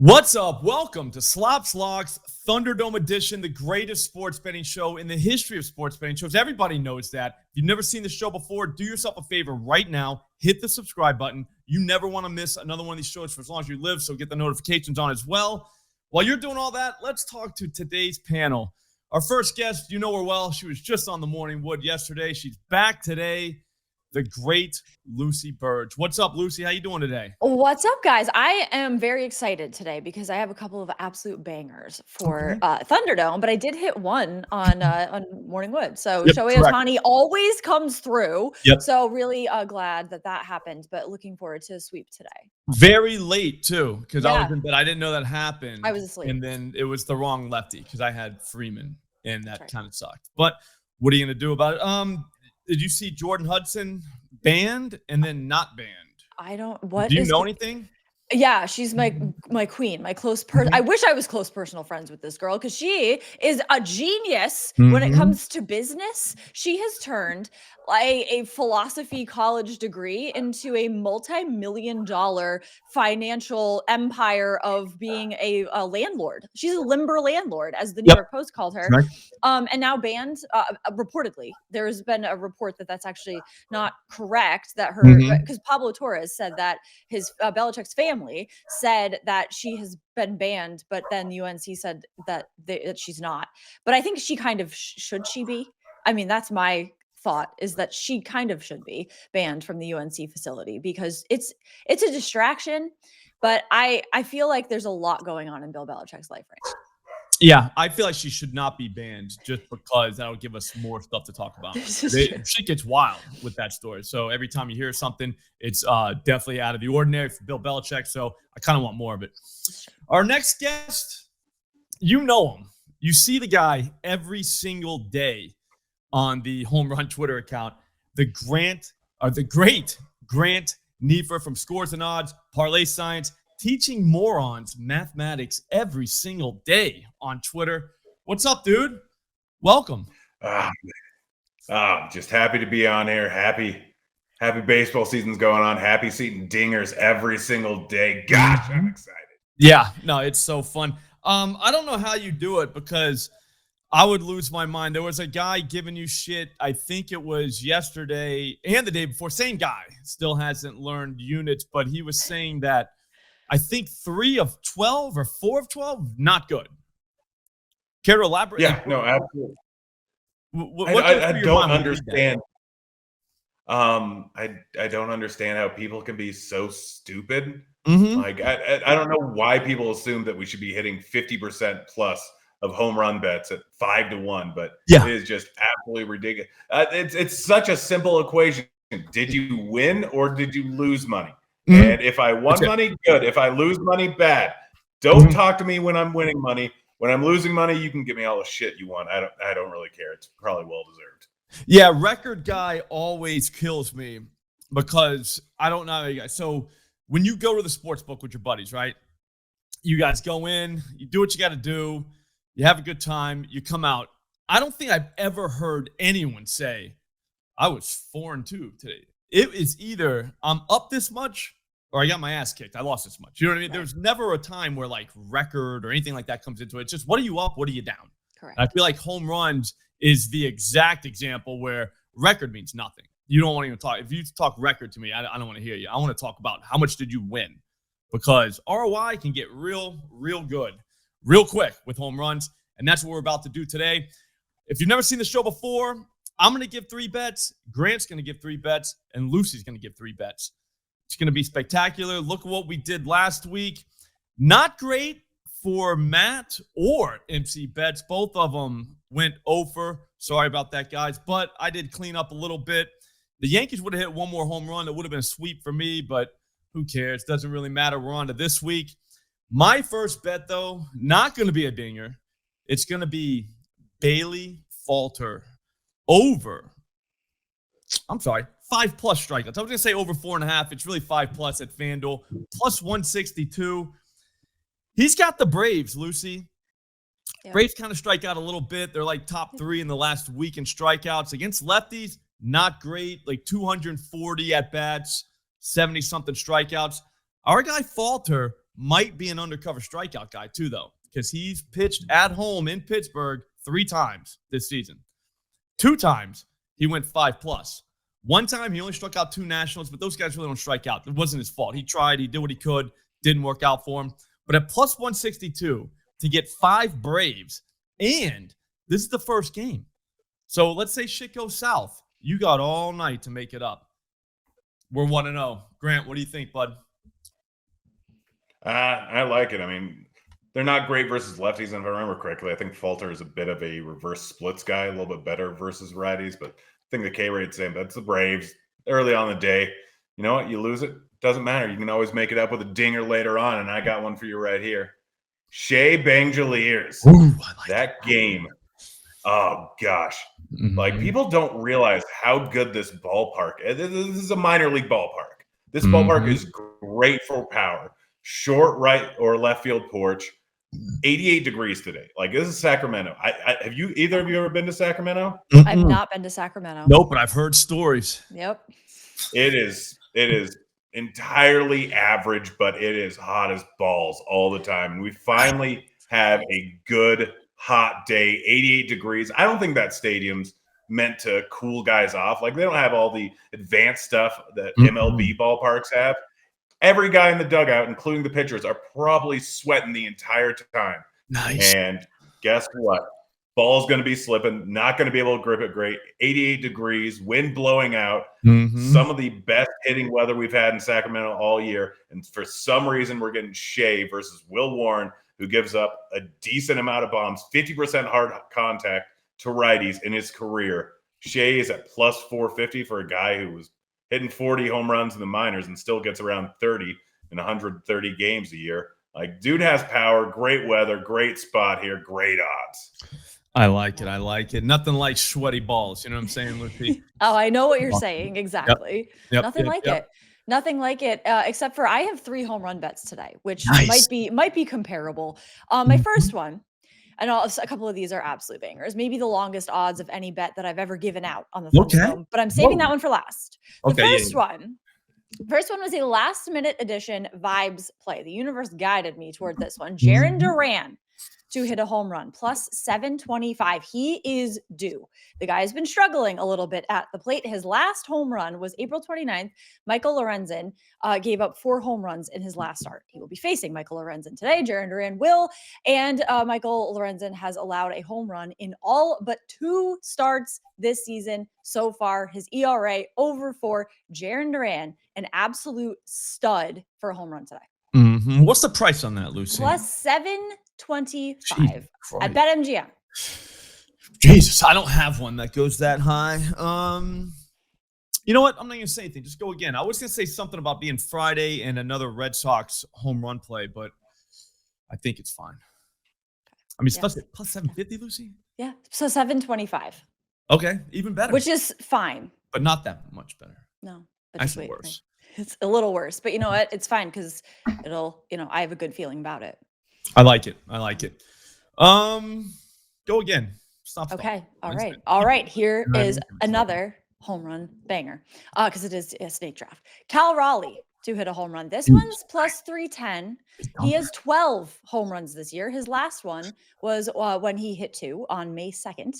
What's up? Welcome to Slop's Locks Thunderdome edition, the greatest sports betting show in the history of sports betting shows. Everybody knows that. If you've never seen the show before, do yourself a favor right now. Hit the subscribe button. You never want to miss another one of these shows for as long as you live, so get the notifications on as well. While you're doing all that, let's talk to today's panel. Our first guest, you know her well. She was just on the Morning Wood yesterday. She's back today. The great Lucy Burdge. What's up, Lucy? How you doing today? What's up, guys? I am very excited today because I have a couple of absolute bangers for Thunderdome, but I did hit one on Morning Wood. So Shohei Ohtani always comes through. Yep. So really glad that happened, but looking forward to a sweep today. Very late, too, because I was in bed. I didn't know that happened. I was asleep. And then it was the wrong lefty because I had Freeman, and that kind of sucked. But what are you going to do about it? Did you see Jordan Hudson banned and then not banned? I don't. Do you know anything? Yeah, she's my queen, my close person. I wish I was close personal friends with this girl because she is a genius when it comes to business. She has turned a philosophy college degree into a multi-million-dollar financial empire of being a landlord. She's a limber landlord, as the New York Post called her. Right. And now banned, reportedly. There's been a report that's actually not correct, that her, because Pablo Torres said that his Belichick's family said that she has been banned, but then UNC said that she's not. But I think she kind of should she be? I mean, that's my thought, is that she kind of should be banned from the UNC facility because it's a distraction. But I feel like there's a lot going on in Bill Belichick's life right now. Yeah, I feel like she should not be banned just because that'll give us more stuff to talk about. She gets wild with that story. So every time you hear something, it's definitely out of the ordinary for Bill Belichick. So I kind of want more of it. Our next guest, you know him. You see the guy every single day on the Home Run Twitter account. The great Grant Neiffer from Scores and Odds, Parlay Science, teaching morons mathematics every single day on Twitter. What's up, dude? Welcome. Just happy to be on here. Happy baseball season's going on. Happy seeing dingers every single day. Gosh, I'm excited. Yeah, no, it's so fun. I don't know how you do it because I would lose my mind. There was a guy giving you shit. I think it was yesterday and the day before. Same guy. Still hasn't learned units, but he was saying that I think 3 of 12 or 4 of 12, not good. Care to elaborate? Yeah, no, absolutely. I don't understand. I don't understand how people can be so stupid. Like, I don't know why people assume that we should be hitting 50% plus of home run bets at 5-1, but it is just absolutely ridiculous. It's such a simple equation. Did you win or did you lose money? And if I won money, good. If I lose money, bad. Don't talk to me when I'm winning money. When I'm losing money, you can give me all the shit you want. I don't really care. It's probably well deserved. Yeah, record guy always kills me because I don't know how you guys. So when you go to the sports book with your buddies, right? You guys go in, you do what you got to do, you have a good time, you come out. I don't think I've ever heard anyone say, I was 4-2 today. It is either I'm up this much or I got my ass kicked. I lost this much. You know what I mean? Right. There's never a time where like record or anything like that comes into it. It's just what are you up? What are you down? Correct. And I feel like home runs is the exact example where record means nothing. You don't want to even talk. If you talk record to me, I don't want to hear you. I want to talk about how much did you win, because ROI can get real good, real quick with home runs. And that's what we're about to do today. If you've never seen the show before, I'm going to give 3 bets. Grant's going to give 3 bets. And Lucy's going to give 3 bets. It's going to be spectacular. Look at what we did last week. Not great for Matt or MC Bets. Both of them went over. Sorry about that, guys. But I did clean up a little bit. The Yankees would have hit one more home run. It would have been a sweep for me, but who cares? Doesn't really matter. We're on to this week. My first bet, though, not going to be a dinger. It's going to be Bailey Falter over. I'm sorry, 5+ strikeouts. I was going to say over 4.5. It's really 5+ at FanDuel. Plus 162. He's got the Braves, Lucy. Yeah. Braves kind of strike out a little bit. They're like top 3 in the last week in strikeouts. Against lefties, not great. Like 240 at-bats, 70-something strikeouts. Our guy Falter might be an undercover strikeout guy too, though, because he's pitched at home in Pittsburgh 3 times this season. 2 times he went 5+. One time he only struck out 2 Nationals, but those guys really don't strike out. It wasn't his fault. He tried. He did what he could. Didn't work out for him. But at plus 162 to get 5 Braves, and this is the first game. So let's say shit goes south. You got all night to make it up. We're 1-0. Grant, what do you think, bud? I like it. I mean, they're not great versus lefties. And if I remember correctly, I think Falter is a bit of a reverse splits guy, a little bit better versus righties. But I think the K rate's same. But it's the Braves early on in the day. You know what? You lose it. Doesn't matter. You can always make it up with a dinger later on. And I got one for you right here. Shea Bangeliers. That game. Oh, gosh. Like, people don't realize how good this ballpark is. This is a minor league ballpark. This ballpark is great for power. Short right or left field porch. 88 degrees today. Like, this is Sacramento. Have you either of you ever been to Sacramento? I've not been to Sacramento. Nope, but I've heard stories. Yep. It is entirely average, but it is hot as balls all the time. And we finally have a good hot day, 88 degrees. I don't think that stadium's meant to cool guys off. Like, they don't have all the advanced stuff that MLB ballparks have. Every guy in the dugout, including the pitchers, are probably sweating the entire time. Nice. And guess what? Ball's going to be slipping, not going to be able to grip it great. 88 degrees, wind blowing out. Some of the best hitting weather we've had in Sacramento all year. And for some reason, we're getting Shea versus Will Warren, who gives up a decent amount of bombs, 50% hard contact to righties in his career. Shea is at plus 450 for a guy who was hitting 40 home runs in the minors and still gets around 30 in 130 games a year. Like, dude has power, great weather, great spot here, great odds. I like it. I like it. Nothing like sweaty balls. You know what I'm saying, Lucy? Oh, I know what you're saying. Exactly. Yep. Nothing like it. Nothing like it, except for I have 3 home run bets today, which might be comparable. My first one, and a couple of these are absolute bangers. Maybe the longest odds of any bet that I've ever given out on the Thunderdome, but I'm saving that one for last. The first one was a last-minute edition vibes play. The universe guided me toward this one. Jarren Duran to hit a home run, plus 725. He is due. The guy has been struggling a little bit at the plate. His last home run was April 29th. Michael Lorenzen gave up 4 home runs in his last start. He will be facing Michael Lorenzen today. Jarren Duran will. And Michael Lorenzen has allowed a home run in all but 2 starts this season so far. His ERA over 4. Jarren Duran, an absolute stud for a home run today. What's the price on that, Lucy? Plus 725 at BetMGM. Jesus, I don't have one that goes that high. You know what? I'm not going to say anything. Just go again. I was going to say something about being Friday and another Red Sox home run play, but I think it's fine. I mean, especially plus 750, Lucy? Yeah, so 725. Okay, even better. Which is fine. But not that much better. No. But Actually worse. It's a little worse, but you know what? It's fine because it'll, I have a good feeling about it. I like it. Go again. Stop. Okay. All right. Here is another home run banger because it is a snake draft. Cal Raleigh to hit a home run. This one's plus 310. He has 12 home runs this year. His last one was when he hit 2 on May 2nd.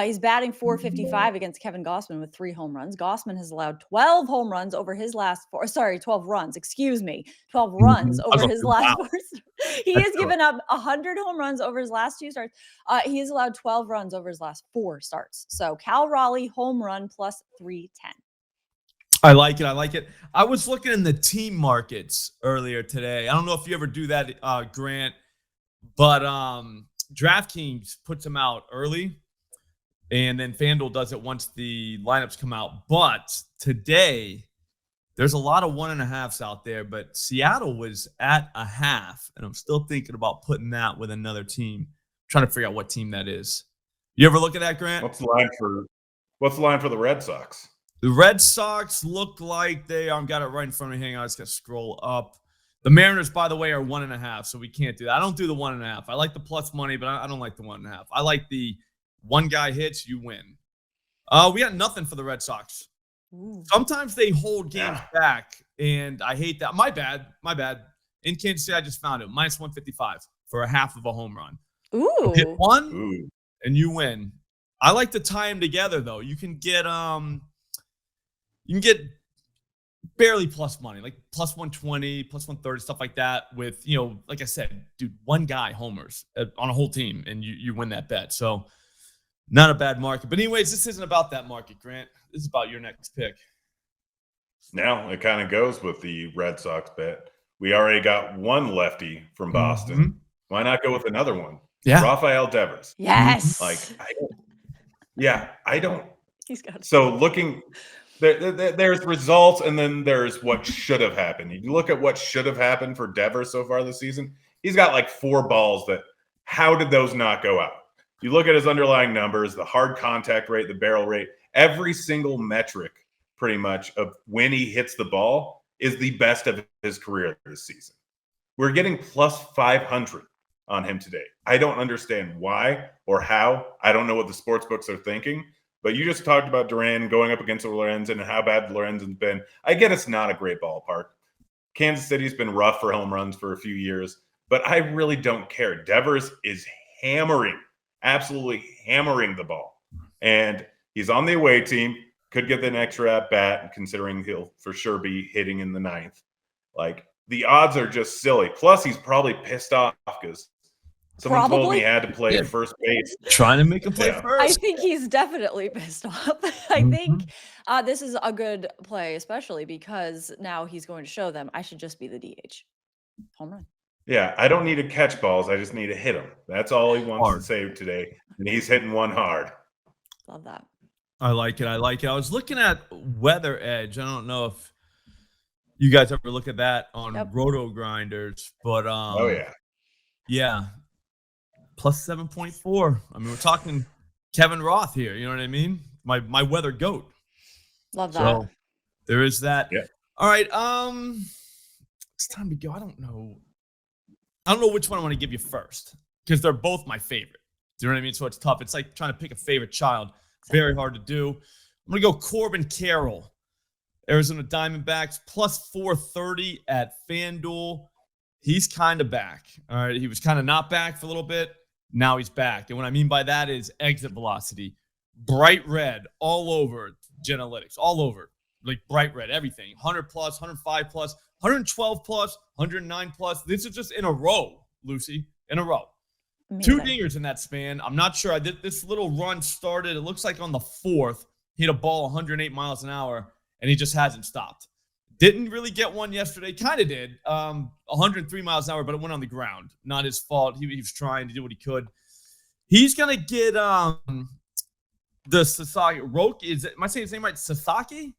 He's batting .455 against Kevin Gausman with 3 home runs. Gausman has allowed 12 home runs over his last 12 runs. Excuse me. 12 runs over his last 4 starts. He has given up 100 home runs over his last 2 starts. He has allowed 12 runs over his last 4 starts. So Cal Raleigh home run plus 310. I like it. I was looking in the team markets earlier today. I don't know if you ever do that, Grant, but DraftKings puts them out early, and then FanDuel does it once the lineups come out. But today, there's a lot of 1.5s out there, but Seattle was at a half, and I'm still thinking about putting that with another team. I'm trying to figure out what team that is. You ever look at that, Grant? What's the line for the Red Sox? The Red Sox look like they got it right in front of me. Hang on, I just got to scroll up. The Mariners, by the way, are 1.5, so we can't do that. I don't do the 1.5. I like the plus money, but I don't like the 1.5. I like the one guy hits, you win. We got nothing for the Red Sox. Ooh. Sometimes they hold games back, and I hate that. My bad. in Kansas City. I just found it minus 155 for a half of a home run. Ooh. Hit one, and you win. I like to tie them together though. You can get barely plus money, like plus 120, plus 130, stuff like that. With like I said, dude, one guy homers on a whole team, and you win that bet. So not a bad market. But anyways, this isn't about that market, Grant. This is about your next pick. Now it kind of goes with the Red Sox bet. We already got one lefty from Boston. Mm-hmm. Why not go with another one? Yeah, Rafael Devers. Yes. I don't. He's got it. So looking, there's results, and then there's what should have happened. You look at what should have happened for Devers so far this season. He's got like 4 balls that. How did those not go out? You look at his underlying numbers, the hard contact rate, the barrel rate, every single metric pretty much of when he hits the ball is the best of his career this season. We're getting plus 500 on him today. I don't understand why or how. I don't know what the sports books are thinking, but you just talked about Duran going up against Lorenzen and how bad Lorenzen's been. I get it's not a great ballpark. Kansas City's been rough for home runs for a few years, but I really don't care. Devers is absolutely hammering the ball. And he's on the away team. Could get an extra at bat, considering he'll for sure be hitting in the 9th. Like, the odds are just silly. Plus, he's probably pissed off because someone told me he had to play at first base. Trying to make him play first. I think he's definitely pissed off. I think this is a good play, especially because now he's going to show them I should just be the DH. Home run. Yeah, I don't need to catch balls. I just need to hit them. That's all he wants to say today. And he's hitting one hard. Love that. I like it. I was looking at Weather Edge. I don't know if you guys ever look at that on Roto Grinders, but yeah, plus 7.4. I mean, we're talking Kevin Roth here. You know what I mean? My weather goat. Love that. So there is that. Yeah. All right. It's time to go. I don't know which one I want to give you first because they're both my favorite. Do you know what I mean? So it's tough. It's like trying to pick a favorite child. Very hard to do. I'm going to go Corbin Carroll, Arizona Diamondbacks, plus 430 at FanDuel. He's kind of back. All right. He was kind of not back for a little bit. Now he's back. And what I mean by that is exit velocity, bright red all over Genalytics, all over, like bright red, everything. 100 plus, 105 plus, 112 plus, 109 plus. This is just in a row, Lucy, in a row. Amazing. 2 dingers in that span. I'm not sure. I did this little run started. It looks like on the 4th. He hit a ball 108 miles an hour, and he just hasn't stopped. Didn't really get one yesterday. Kind of did. 103 miles an hour, but it went on the ground. Not his fault. He was trying to do what he could. He's gonna get the Sasaki. Am I saying his name right? Sasaki?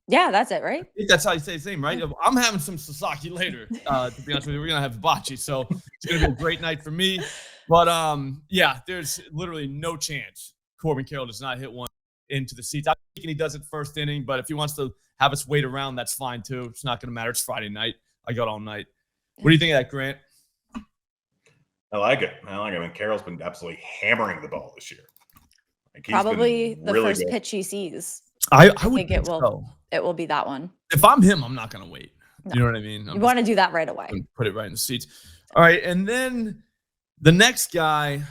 Yeah, that's it, right? I think that's how you say his name, right? I'm having some Sasaki later, to be honest with you. We're going to have hibachi, so it's going to be a great night for me. But, yeah, there's literally no chance Corbin Carroll does not hit one into the seats. I'm thinking he does it first inning, but if he wants to have us wait around, that's fine, too. It's not going to matter. It's Friday night. I got all night. What do you think of that, Grant? I like it. I mean, Carroll's been absolutely hammering the ball this year. Like, probably the really first pitch he sees. I would think it will. So. It will be that one. If I'm him, I'm not going to wait. No. You know what I mean? You want to do that right away. Put it right in the seats. All right. And then the next guy,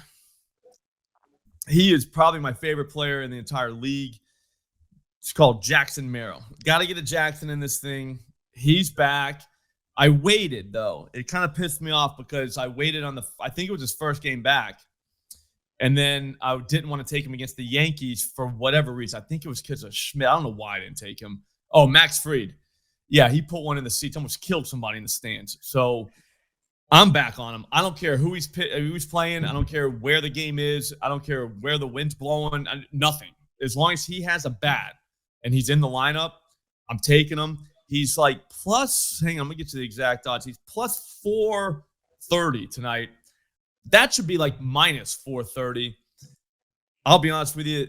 he is probably my favorite player in the entire league. It's called Jackson Merrill. Got to get a Jackson in this thing. He's back. I waited, though. It kind of pissed me off because I waited on I think it was his first game back. And then I didn't want to take him against the Yankees for whatever reason. I think it was because of Schmidt. I don't know why I didn't take him. Oh, Max Fried. Yeah, he put one in the seats, almost killed somebody in the stands. So I'm back on him. I don't care who he's playing. I don't care where the game is. I don't care where the wind's blowing. Nothing. As long as he has a bat and he's in the lineup, I'm taking him. He's like plus, hang on, let me get to the exact odds. He's plus 430 tonight. That should be like minus 430. I'll be honest with you.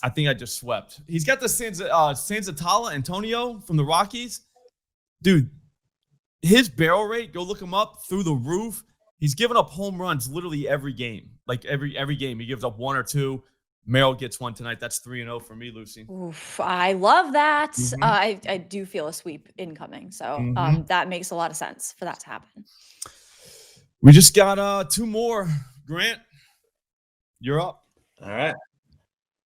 I think I just swept. He's got the Sanzatala Antonio from the Rockies. Dude, his barrel rate, go look him up, through the roof. He's given up home runs literally every game. Like every game. He gives up 1 or 2. Merrill gets one tonight. That's 3-0 for me, Lucy. Oof, I love that. I do feel a sweep incoming. So that makes a lot of sense for that to happen. We just got 2 more. Grant, you're up. All right.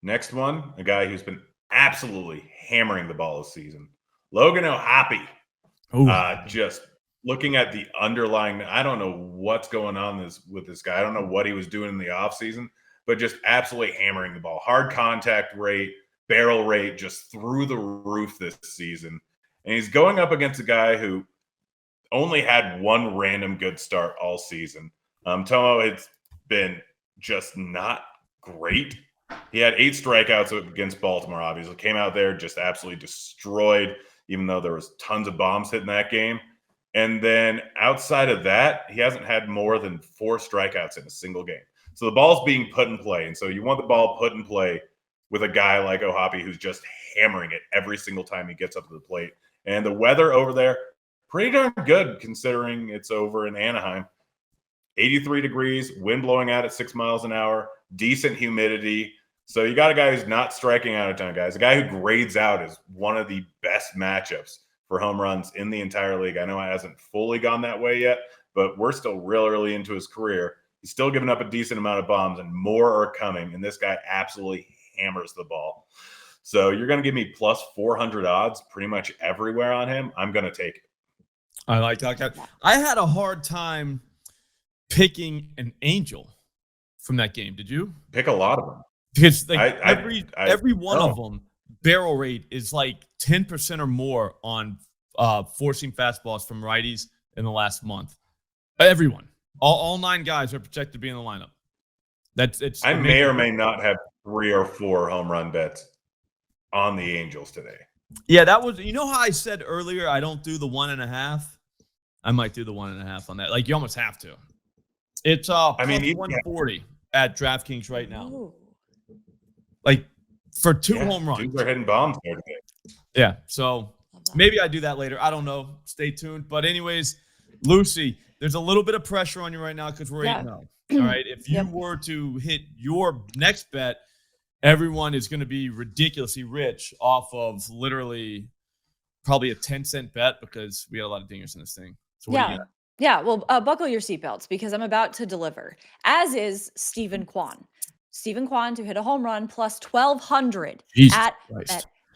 Next one, a guy who's been absolutely hammering the ball this season. Logan O'Hoppe. Just looking at the underlying, I don't know what's going on with this guy. I don't know what he was doing in the offseason, but just absolutely hammering the ball. Hard contact rate, barrel rate, just through the roof this season. And he's going up against a guy who only had one random good start all season. Tomo, it's been just not great. He had 8 strikeouts against Baltimore, obviously. Came out there just absolutely destroyed, even though there was tons of bombs hitting that game. And then outside of that, he hasn't had more than 4 strikeouts in a single game. So the ball's being put in play. And so you want the ball put in play with a guy like O'Hoppe who's just hammering it every single time he gets up to the plate. And the weather over there, pretty darn good considering it's over in Anaheim. 83 degrees, wind blowing out at 6 miles an hour, decent humidity. So you got a guy who's not striking out a ton, guys. A guy who grades out is one of the best matchups for home runs in the entire league. I know it hasn't fully gone that way yet, but we're still real early into his career. He's still giving up a decent amount of bombs, and more are coming, and this guy absolutely hammers the ball. So you're going to give me plus 400 odds pretty much everywhere on him. I'm going to take it. I like that. I had a hard time picking an Angel from that game. Did you? Pick a lot of them. Because every one of them, barrel rate is like 10% or more on forcing fastballs from righties in the last month. Everyone. All 9 guys are projected to be in the lineup. I may or may not have 3 or 4 home run bets on the Angels today. Yeah, that was, you know how I said earlier I don't do the 1.5? I might do the 1.5 on that. Like, you almost have to. It's plus 140 at DraftKings right now. Ooh. Like, for 2 home runs. Dudes are hitting bombs there today. Yeah, so maybe I do that later. I don't know. Stay tuned. But anyways, Lucy, there's a little bit of pressure on you right now because we're 8-0. All right? If you were to hit your next bet, everyone is going to be ridiculously rich off of literally probably a 10-cent bet because we had a lot of dingers in this thing. So what do you got? Yeah, well, buckle your seatbelts because I'm about to deliver, as is Stephen Kwan. Stephen Kwan to hit a home run plus 1,200 at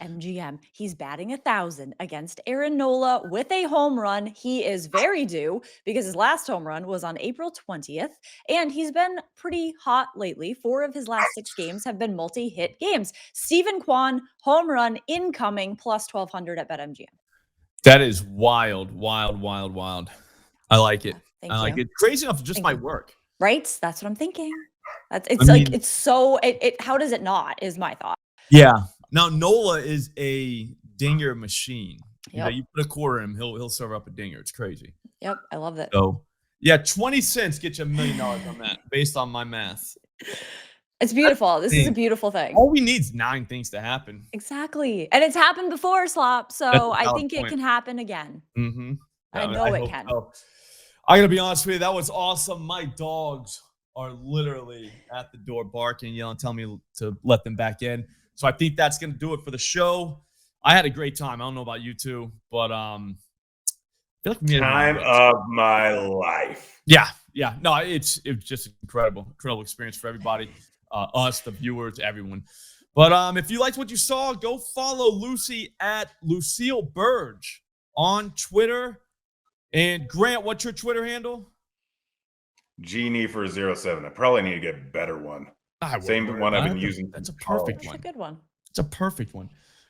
MGM. He's batting 1,000 against Aaron Nola with a home run. He is very due because his last home run was on April 20th, and he's been pretty hot lately. 4 of his last 6 games have been multi-hit games. Stephen Kwan, home run incoming plus 1,200 at BetMGM. That is wild, wild, wild, wild. I like it. Thank I you. like it. Crazy enough, it just might work. Right? That's what I'm thinking. It's so how does it not is my thought. Yeah. Now Nola is a dinger machine. Yep. You know, you put a quarter in him, he'll serve up a dinger. It's crazy. Yep, I love that. So yeah, 20 cents get you $1 million on that, based on my math. It's beautiful. This is a beautiful thing. All we need is 9 things to happen. Exactly. And it's happened before, Slop. So I think it can happen again. Mm-hmm. I know it can. So. I gotta be honest with you, that was awesome. My dogs are literally at the door barking, yelling, telling me to let them back in. So I think that's gonna do it for the show. I had a great time. I don't know about you two, but I feel like we made time of my life. Yeah. No, it was just incredible experience for everybody, us, the viewers, everyone. But if you liked what you saw, go follow Lucy at Lucille Burdge on Twitter. And Grant, what's your Twitter handle? Neiffer07. I probably need to get a better one. Same one I've been using. That's a perfect one. That's a good one. It's a perfect one.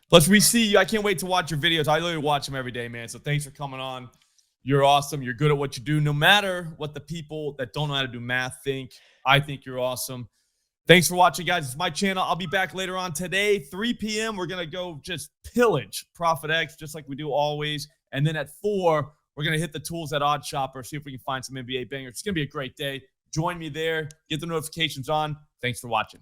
Plus, we see you. I can't wait to watch your videos. I literally watch them every day, man. So thanks for coming on. You're awesome. You're good at what you do. No matter what the people that don't know how to do math think, I think you're awesome. Thanks for watching, guys. It's my channel. I'll be back later on today, 3 p.m. We're going to go just pillage Profit X, just like we do always. And then at 4, we're going to hit the tools at Odd Shopper, see if we can find some NBA bangers. It's going to be a great day. Join me there. Get the notifications on. Thanks for watching.